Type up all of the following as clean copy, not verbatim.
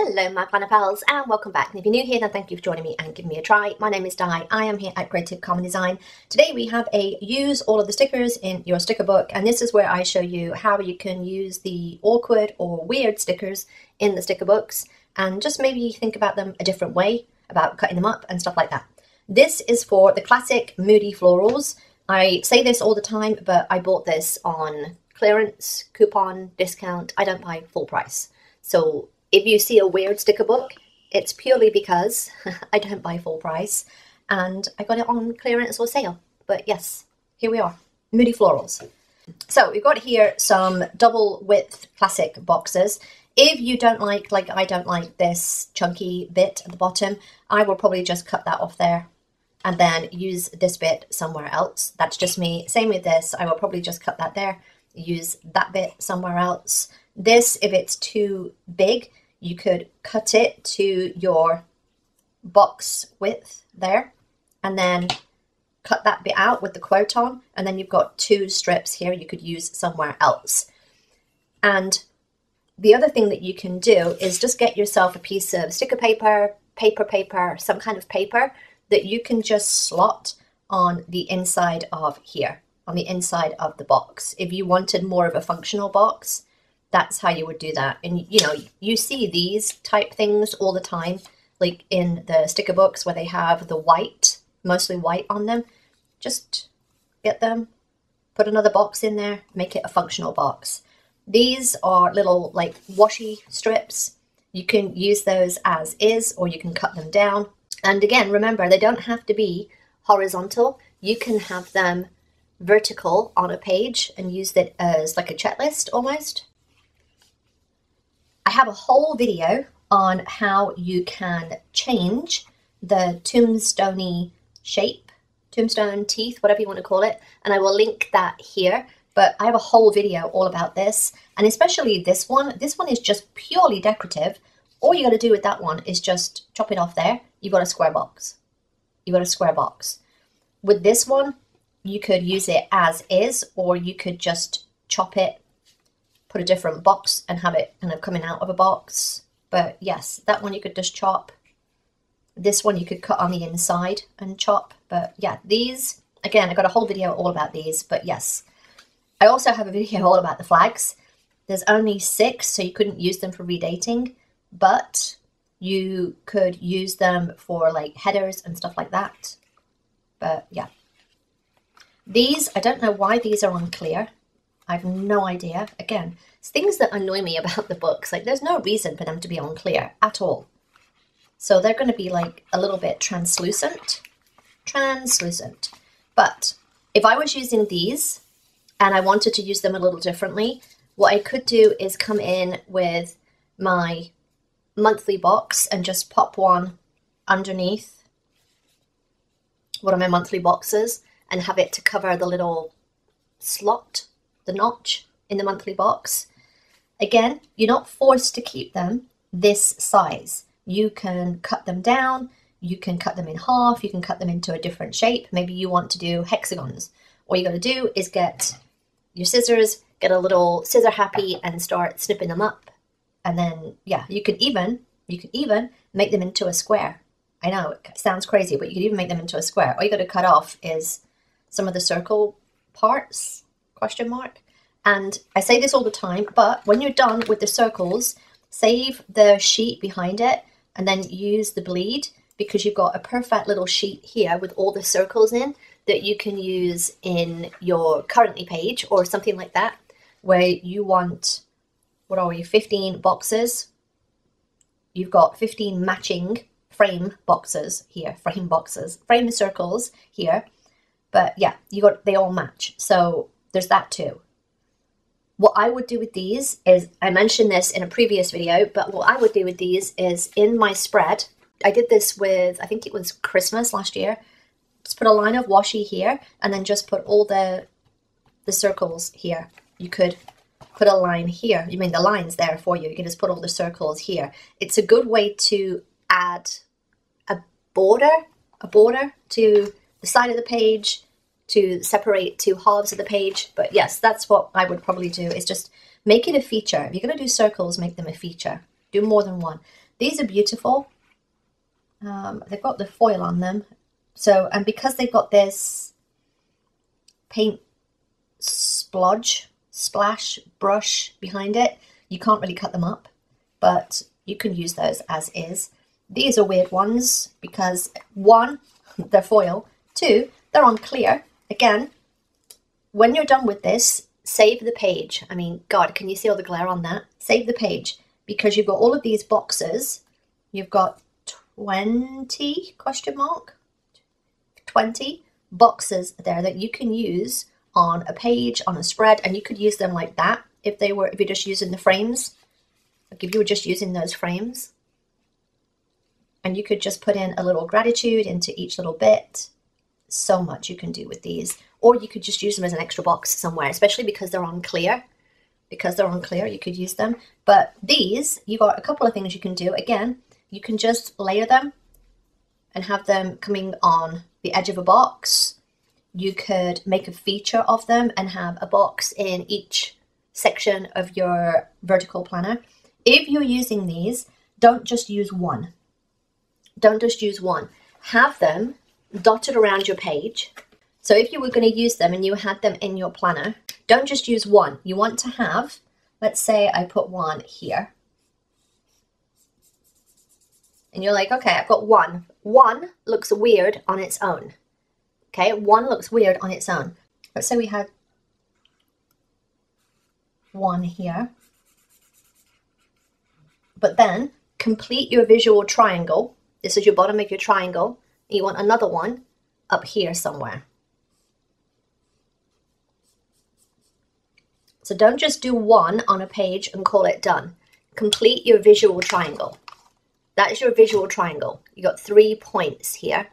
Hello my planner pals and welcome back, and if you're new here then thank you for joining me and giving me a try. My name is Di, I am here at Creative Common Design. Today we have a use all of the stickers in your sticker book, and this is where I show you how you can use the awkward or weird stickers in the sticker books and just maybe think about them a different way, about cutting them up and stuff like that. This is for the classic Moody Florals. I say this all the time, but I bought this on clearance, coupon, discount. I don't buy full price. So if you see a weird sticker book, it's purely because I don't buy full price and I got it on clearance or sale. But yes, here we are, Moody Florals. So we've got here some double width classic boxes. If you don't like I don't like this chunky bit at the bottom, I will probably just cut that off there and then use this bit somewhere else. That's just me. Same with this, I will probably just cut that there, use that bit somewhere else. This, if it's too big, you could cut it to your box width there and then cut that bit out with the quote on, and then you've got two strips here you could use somewhere else. And the other thing that you can do is just get yourself a piece of sticker paper, paper, some kind of paper that you can just slot on the inside of here, on the inside of the box. If you wanted more of a functional box, that's how you would do that. And you know, you see these type things all the time, like in the sticker books where they have the white, mostly white on them. Just get them, put another box in there, make it a functional box. These are little like washi strips. You can use those as is, or you can cut them down. And again, remember, they don't have to be horizontal. You can have them vertical on a page and use it as like a checklist almost. I have a whole video on how you can change the tombstone-y shape, tombstone teeth, whatever you want to call it, and I will link that here. But I have a whole video all about this, and especially this one. This one is just purely decorative. All you got to do with that one is just chop it off there. You've got a square box. You've got a square box. With this one, you could use it as is, or you could just chop it, put a different box and have it kind of coming out of a box. But yes, that one you could just chop. This one you could cut on the inside and chop. But yeah, these, again, I got a whole video all about these, but yes. I also have a video all about the flags. There's only 6, so you couldn't use them for redating, but you could use them for like headers and stuff like that. But yeah. These, I don't know why these are unclear. I have no idea. Again, it's things that annoy me about the books. Like, there's no reason for them to be unclear at all. So they're going to be like a little bit translucent. But if I was using these and I wanted to use them a little differently, what I could do is come in with my monthly box and just pop one underneath one of my monthly boxes and have it to cover the little slot, the notch in the monthly box. Again, you're not forced to keep them this size. You can cut them down, you can cut them in half, you can cut them into a different shape. Maybe you want to do hexagons. All you got to do is get your scissors, get a little scissor happy and start snipping them up. And then, yeah, you could even make them into a square. I know, it sounds crazy, but you could even make them into a square. All you got to cut off is some of the circle parts, question mark. And I say this all the time, but when you're done with the circles, save the sheet behind it and then use the bleed, because you've got a perfect little sheet here with all the circles in that you can use in your currently page or something like that, where you want, what are we, 15 boxes. You've got 15 matching frame boxes here, frame circles here. But yeah, they all match. So there's that too. What I would do with these is, I mentioned this in a previous video, but what I would do with these is in my spread, I did this with, I think it was Christmas last year, just put a line of washi here and then just put all the circles here. You could put a line here. You mean the line's there for you. You can just put all the circles here. It's a good way to add a border to the side of the page, to separate two halves of the page. But yes, that's what I would probably do, is just make it a feature. If you're going to do circles, make them a feature. Do more than one. These are beautiful. They've got the foil on them. So, and because they've got this paint splash brush behind it, you can't really cut them up, but you can use those as is. These are weird ones because 1, they're foil, 2, they're on clear. Again, when you're done with this, save the page. I mean, God, can you see all the glare on that? Save the page, because you've got all of these boxes. You've got 20 question mark 20 boxes there that you can use on a page, on a spread, and you could use them like that if you're just using the frames. Like if you were just using those frames, and you could just put in a little gratitude into each little bit. So much you can do with these, or you could just use them as an extra box somewhere, especially because they're on clear. Because they're on clear, you could use them. But these, you got a couple of things you can do. Again, you can just layer them and have them coming on the edge of a box. You could make a feature of them and have a box in each section of your vertical planner. If you're using these, don't just use one. Don't just use one. Have them dotted around your page. So if you were going to use them and you had them in your planner, don't just use one. You want to have, let's say I put one here. And you're like, okay, I've got one. One looks weird on its own. Okay, one looks weird on its own. Let's say we had one here. But then complete your visual triangle. This is your bottom of your triangle. And you want another one up here somewhere. So don't just do one on a page and call it done. Complete your visual triangle. That is your visual triangle. You got 3 points here.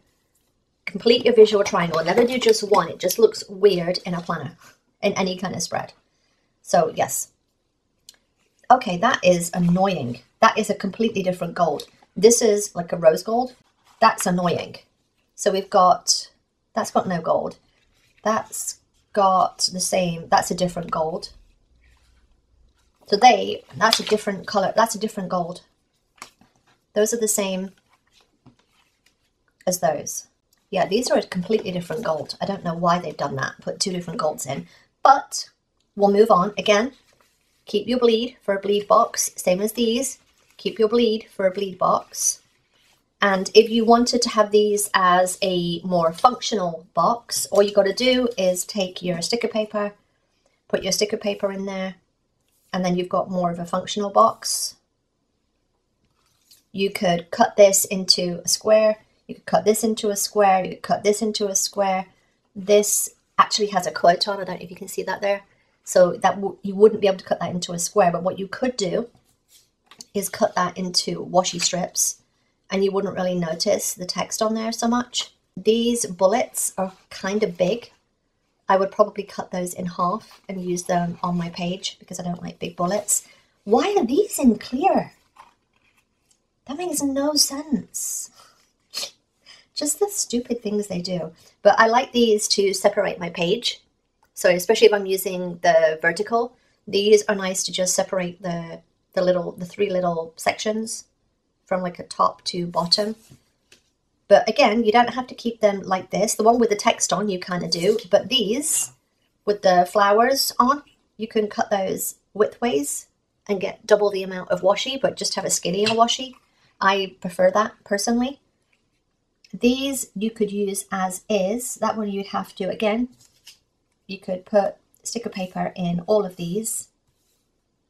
Complete your visual triangle. Never do just one. It just looks weird in a planner, in any kind of spread. So yes. Okay, that is annoying. That is a completely different gold. This is like a rose gold. That's annoying. So we've got, that's got no gold. That's got the same, that's a different gold. So that's a different color, that's a different gold. Those are the same as those. Yeah, these are a completely different gold. I don't know why they've done that, put 2 different golds in. But we'll move on. Again, keep your bleed for a bleed box, same as these. Keep your bleed for a bleed box. And if you wanted to have these as a more functional box, all you got to do is take your sticker paper, put your sticker paper in there, and then you've got more of a functional box. You could cut this into a square. You could cut this into a square. You could cut this into a square. This actually has a quote on. I don't know if you can see that there. So that you wouldn't be able to cut that into a square. But what you could do is cut that into washi strips, and you wouldn't really notice the text on there so much. These bullets are kind of big. I would probably cut those in half and use them on my page because I don't like big bullets. Why are these in clear? That makes no sense. Just the stupid things they do. But I like these to separate my page. So especially if I'm using the vertical, these are nice to just separate the 3 little sections from like a top to bottom. But again, you don't have to keep them like this. The one with the text on, you kind of do. But these, with the flowers on, you can cut those widthways and get double the amount of washi, but just have a skinnier washi. I prefer that personally. These you could use as is. That one you'd have to, again, you could put sticker paper in all of these.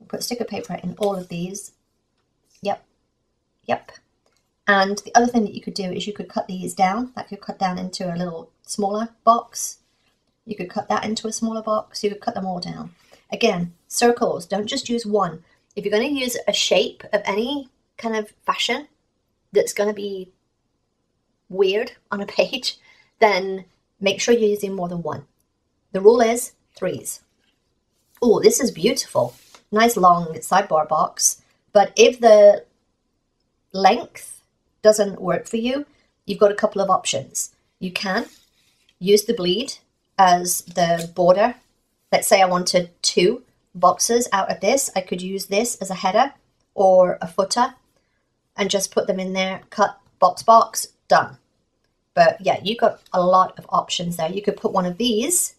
Put sticker paper in all of these. Yep. Yep. And the other thing that you could do is you could cut these down. That could cut down into a little smaller box. You could cut that into a smaller box. You could cut them all down. Again, circles. Don't just use one. If you're going to use a shape of any kind of fashion that's going to be weird on a page, then make sure you're using more than one. The rule is 3s. Oh, this is beautiful. Nice long sidebar box. But if the length doesn't work for you, you've got a couple of options. You can use the bleed as the border. Let's say I wanted 2 boxes out of this. I could use this as a header or a footer. and just put them in there, cut, box, done. But yeah, you got a lot of options there. You could put one of these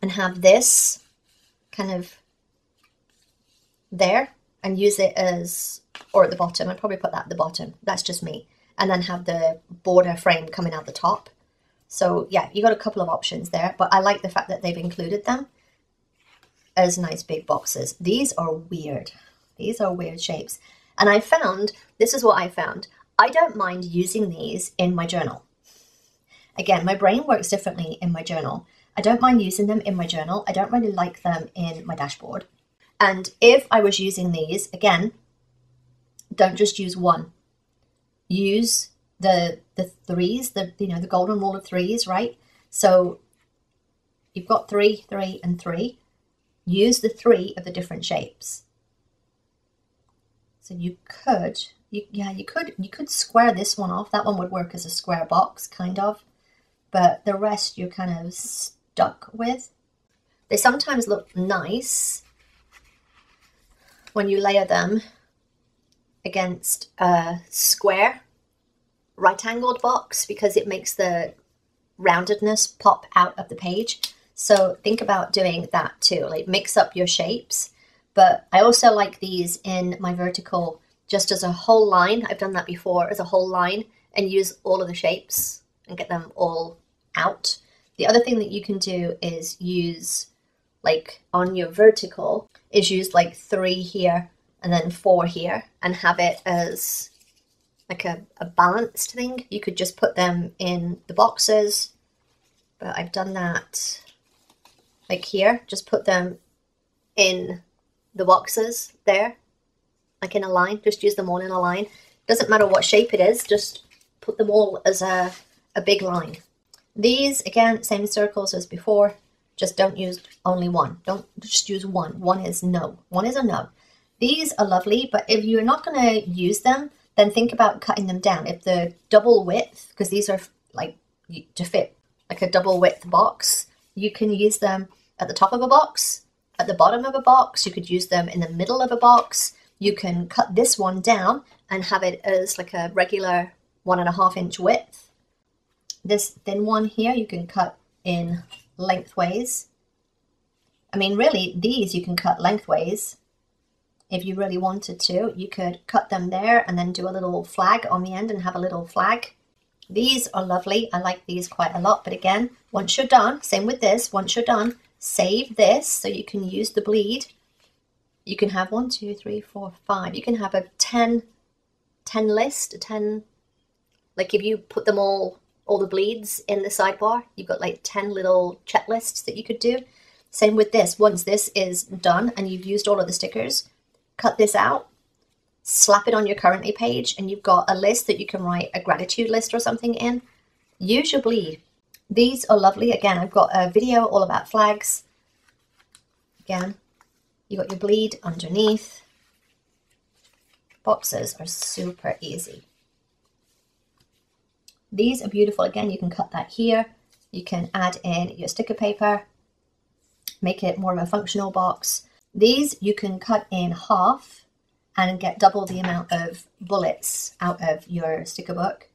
and have this kind of there and use it as, or at the bottom. I'd probably put that at the bottom. That's just me. And then have the border frame coming out the top. So yeah, you got a couple of options there, but I like the fact that they've included them as nice big boxes. These are weird. These are weird shapes. And I found, this is what I found. I don't mind using these in my journal. Again, my brain works differently in my journal. I don't mind using them in my journal. I don't really like them in my dashboard. And if I was using these, again, don't just use one. Use the threes, the golden rule of threes, right? So you've got 3, 3, and 3. Use the 3 of the different shapes. So you could, you could square this one off. That one would work as a square box, kind of. But the rest you're kind of stuck with. They sometimes look nice when you layer them against a square right-angled box because it makes the roundedness pop out of the page. So think about doing that too, like mix up your shapes. But I also like these in my vertical just as a whole line. I've done that before as a whole line and use all of the shapes and get them all out. The other thing that you can do is use, like on your vertical, is use like 3 here and then 4 here and have it as like a balanced thing. You could just put them in the boxes, but I've done that like here, just put them in the boxes there, like in a line, just use them all in a line. Doesn't matter what shape it is, just put them all as a big line. These, again, same circles as before, just don't use only one. Don't just use one. One is no. One is a no. These are lovely, but if you're not going to use them, then think about cutting them down. If the double width, because these are like to fit like a double width box, you can use them at the top of a box, at the bottom of a box. You could use them in the middle of a box. You can cut this one down and have it as like a regular 1.5 inch width. This thin one here, you can cut in lengthways. I mean, really, these you can cut lengthways. If you really wanted to, you could cut them there and then do a little flag on the end and have a little flag. These are lovely. I like these quite a lot. But again, once you're done, same with this, once you're done, save this so you can use the bleed. You can have 1, 2, 3, 4, 5. You can have a 10 list, a 10, like if you put them all the bleeds in the sidebar, you've got like 10 little checklists that you could do. Same with this. Once this is done and you've used all of the stickers, cut this out, slap it on your currently page, and you've got a list that you can write a gratitude list or something in. Use your bleed. These are lovely. Again, I've got a video all about flags. Again, you got your bleed underneath. Boxes are super easy. These are beautiful. Again, you can cut that here. You can add in your sticker paper, make it more of a functional box. These you can cut in half and get double the amount of bullets out of your sticker book.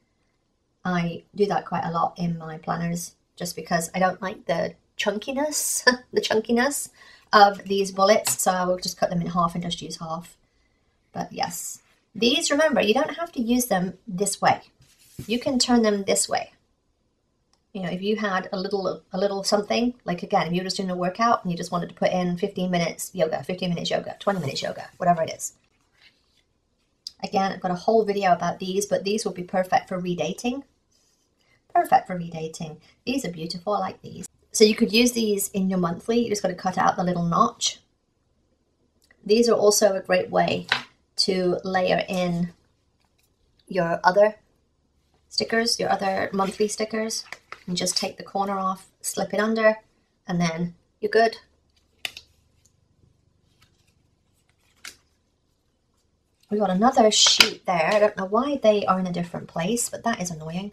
I do that quite a lot in my planners just because I don't like the chunkiness, of these bullets. So I will just cut them in half and just use half. But yes, these, remember, you don't have to use them this way. You can turn them this way. You know, if you had a little something, like again, if you were just doing a workout and you just wanted to put in 15 minutes yoga, 15 minutes yoga, 20 minutes yoga, whatever it is. Again, I've got a whole video about these, but these will be perfect for redating. Perfect for redating. These are beautiful. I like these. So you could use these in your monthly. You just got to cut out the little notch. These are also a great way to layer in your other stickers, your other monthly stickers. And just take the corner off, slip it under, and then you're good. We've got another sheet there. I don't know why they are in a different place, but that is annoying.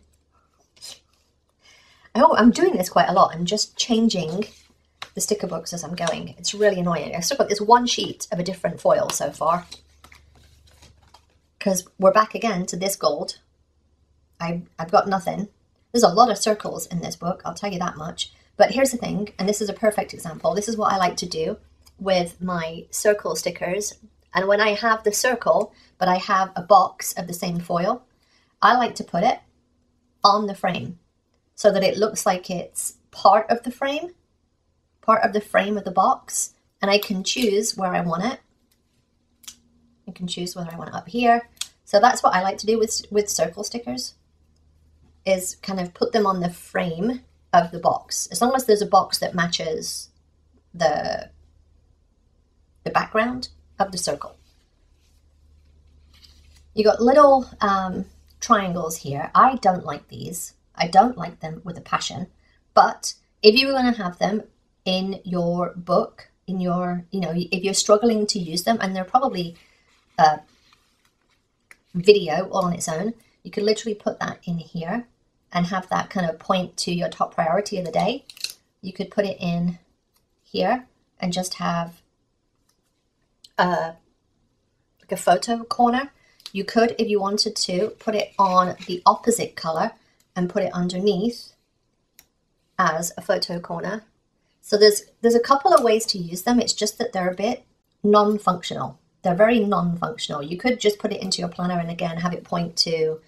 Oh, I'm doing this quite a lot. I'm just changing the sticker books as I'm going. It's really annoying. I've still got this one sheet of a different foil so far. because we're back again to this gold. I've got nothing. There's a lot of circles in this book, I'll tell you that much. But here's the thing, and this is a perfect example. This is what I like to do with my circle stickers. And when I have the circle, but I have a box of the same foil, I like to put it on the frame so that it looks like it's part of the frame of the box. And I can choose where I want it. I can choose whether I want it up here. So that's what I like to do with circle stickers, is kind of put them on the frame of the box. As long as there's a box that matches the background of the circle. You got little triangles here. I don't like these. I don't like them with a passion. But if you were going to have them in your book, in your, if you're struggling to use them, and they're probably a video all on its own, you could literally put that in here and have that kind of point to your top priority of the day. You could put it in here and just have like a photo corner. You could, if you wanted to, put it on the opposite color and put it underneath as a photo corner. So there's a couple of ways to use them. It's just that they're a bit non-functional. They're very non-functional. You could just put it into your planner and again have it point to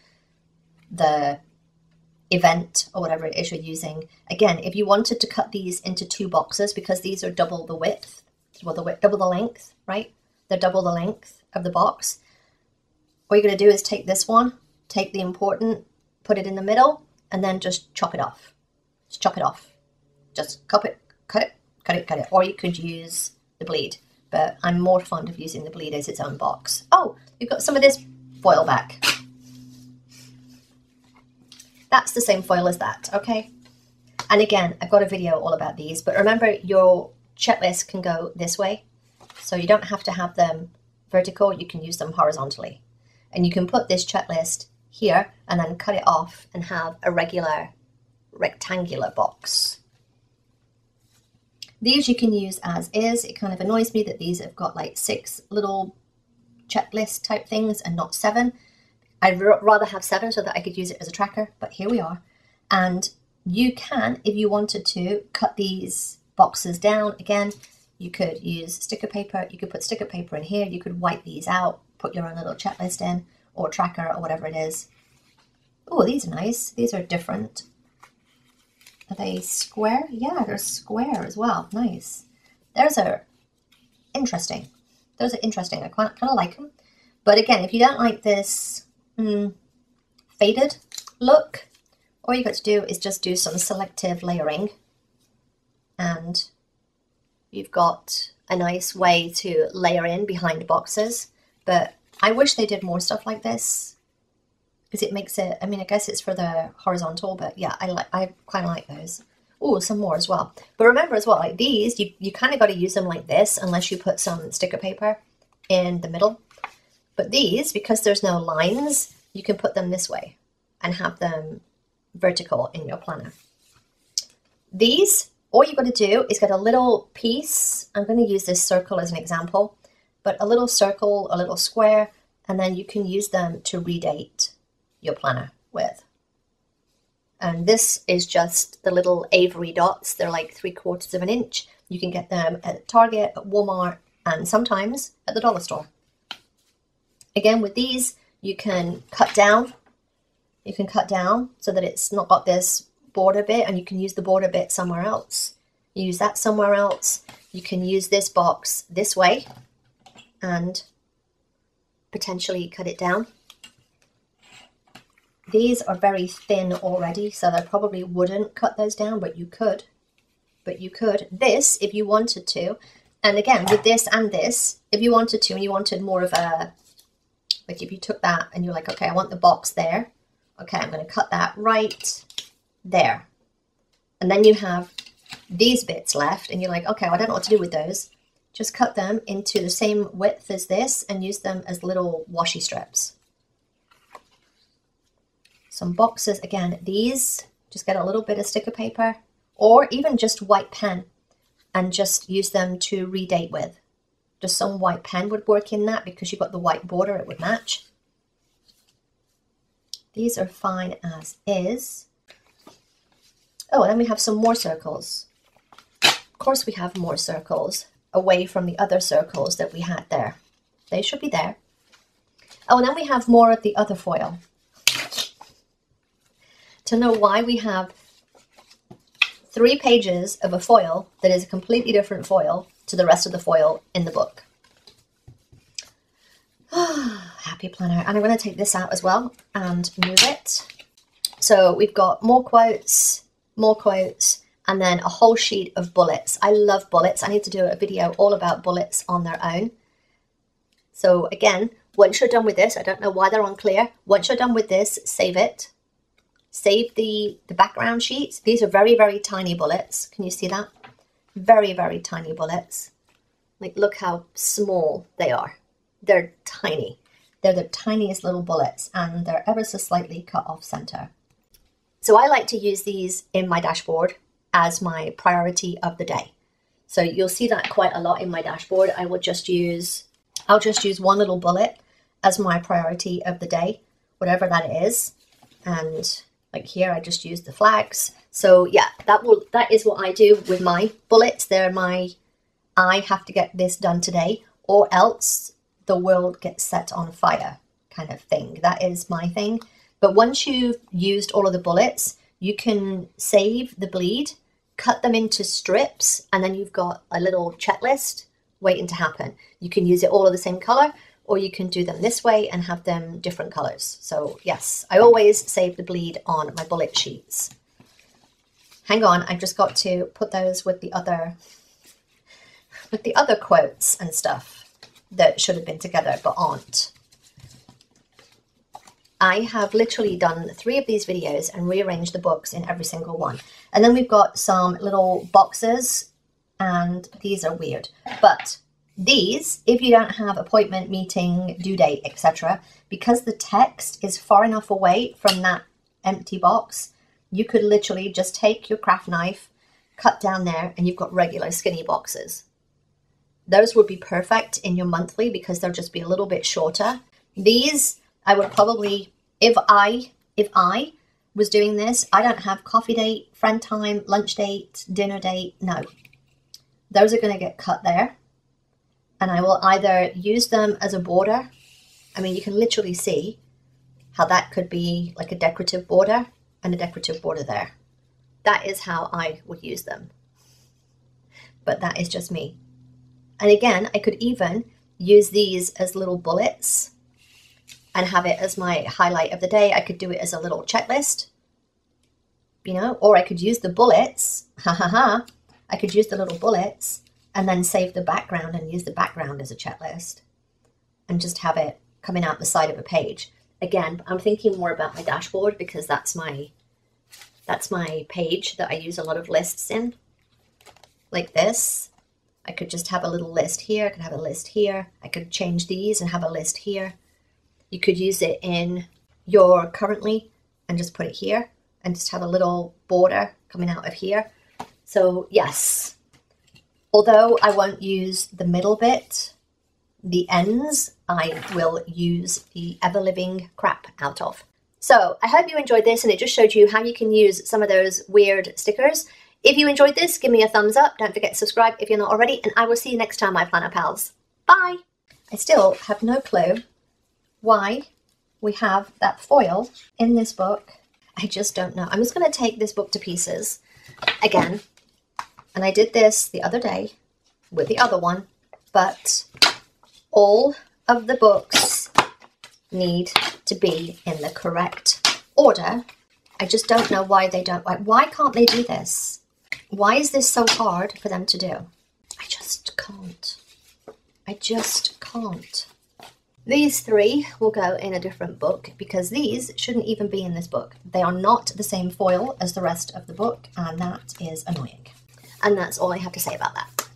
the event or whatever it is you're using. Again, if you wanted to cut these into 2 boxes, because these are double the width, well, double the length, right? They're double the length of the box. All you're going to do is take this one, take the important, put it in the middle, and then just chop it off. Just chop it off. Just cut it. Or you could use the bleed, but I'm more fond of using the bleed as its own box. Oh, you've got some of this foil back. That's the same foil as that, okay? And again, I've got a video all about these, but remember your checklist can go this way. So you don't have to have them vertical, you can use them horizontally. And you can put this checklist here and then cut it off and have a regular rectangular box. These you can use as is. It kind of annoys me that these have got like 6 little checklist type things and not 7. I'd rather have 7 so that I could use it as a tracker, but here we are. And you can, if you wanted to, cut these boxes down. Again, you could use sticker paper. You could put sticker paper in here. You could wipe these out, put your own little checklist in, or tracker, or whatever it is. Oh, these are nice. These are different. Are they square? Yeah, they're square as well. Nice. Those are interesting. Those are interesting. I kind of like them. But again, if you don't like this faded look, all you got to do is just do some selective layering. And you've got a nice way to layer in behind boxes. But I wish they did more stuff like this, because it makes it, I mean, I guess it's for the horizontal, but yeah, I quite like those. Oh, some more as well. But remember as well, like these, you kind of got to use them like this unless you put some sticker paper in the middle. But these, because there's no lines, you can put them this way and have them vertical in your planner. These, all you got to do is get a little piece. I'm going to use this circle as an example, but a little circle, a little square, and then you can use them to redate your planner with. And this is just the little Avery dots. They're like 3/4 of an inch. You can get them at Target, at Walmart, and sometimes at the dollar store. Again, with these, you can cut down. You can cut down so that it's not got this border bit, and you can use the border bit somewhere else. Use that somewhere else. You can use this box this way and potentially cut it down. These are very thin already, so they probably wouldn't cut those down, but you could. But you could. This, if you wanted to, and again, with this and this, if you wanted to, and you wanted more of a, like if you took that and you're like, okay, I want the box there. Okay, I'm going to cut that right there. And then you have these bits left, and you're like, okay, well, I don't know what to do with those. Just cut them into the same width as this and use them as little washi strips. Some boxes, again, these, just get a little bit of sticker paper or even just white pen and just use them to redate with. Just some white pen would work in that because you've got the white border, it would match. These are fine as is. Oh, and then we have some more circles. Of course we have more circles away from the other circles that we had there. They should be there. Oh, and then we have more of the other foil. To know why we have 3 pages of a foil that is a completely different foil to the rest of the foil in the book. Happy planner. And I'm going to take this out as well and move it. So we've got more quotes, and then a whole sheet of bullets. I love bullets. I need to do a video all about bullets on their own. So again, once you're done with this, I don't know why they're unclear. Once you're done with this, save it. Save the background sheets. These are very, very tiny bullets. Can you see that? Very, very tiny bullets. Like, look how small they are. They're tiny. They're the tiniest little bullets, and they're ever so slightly cut off center. So I like to use these in my dashboard as my priority of the day. So you'll see that quite a lot in my dashboard. I'll just use one little bullet as my priority of the day, whatever that is. And like here, I just use the flags. So yeah, that is what I do with my bullets. They're my, I have to get this done today, or else the world gets set on fire kind of thing. That is my thing. But once you've used all of the bullets, you can save the bleed, cut them into strips, and then you've got a little checklist waiting to happen. You can use it all of the same color, or you can do them this way and have them different colors. So yes, I always save the bleed on my bullet sheets. Hang on, I've just got to put those with the other quotes and stuff that should have been together but aren't. I have literally done 3 of these videos and rearranged the books in every single one. And then we've got some little boxes, and these are weird. But these, if you don't have appointment, meeting, due date, etc., because the text is far enough away from that empty box, you could literally just take your craft knife, cut down there, and you've got regular skinny boxes. Those would be perfect in your monthly because they'll just be a little bit shorter. These, I would probably, if I was doing this, I don't have coffee date, friend time, lunch date, dinner date, no. Those are going to get cut there. And I will either use them as a border. I mean, you can literally see how that could be like a decorative border and a decorative border there. That is how I would use them. But that is just me. And again, I could even use these as little bullets and have it as my highlight of the day. I could do it as a little checklist, you know, or I could use the bullets. I could use the little bullets and then save the background and use the background as a checklist and just have it coming out the side of a page. Again, I'm thinking more about my dashboard because that's my page that I use a lot of lists in. Like this, I could just have a little list here. I could have a list here. I could change these and have a list here. You could use it in your currently and just put it here and just have a little border coming out of here. So yes, although I won't use the middle bit, the ends, I will use the ever-living crap out of. So I hope you enjoyed this, and it just showed you how you can use some of those weird stickers. If you enjoyed this, give me a thumbs up. Don't forget to subscribe if you're not already, and I will see you next time, my planner pals. Bye! I still have no clue why we have that foil in this book. I just don't know. I'm just going to take this book to pieces again. And I did this the other day with the other one, but all of the books need to be in the correct order. I just don't know why they don't. Why can't they do this? Why is this so hard for them to do? I just can't. I just can't. These 3 will go in a different book because these shouldn't even be in this book. They are not the same foil as the rest of the book, and that is annoying. And that's all I have to say about that.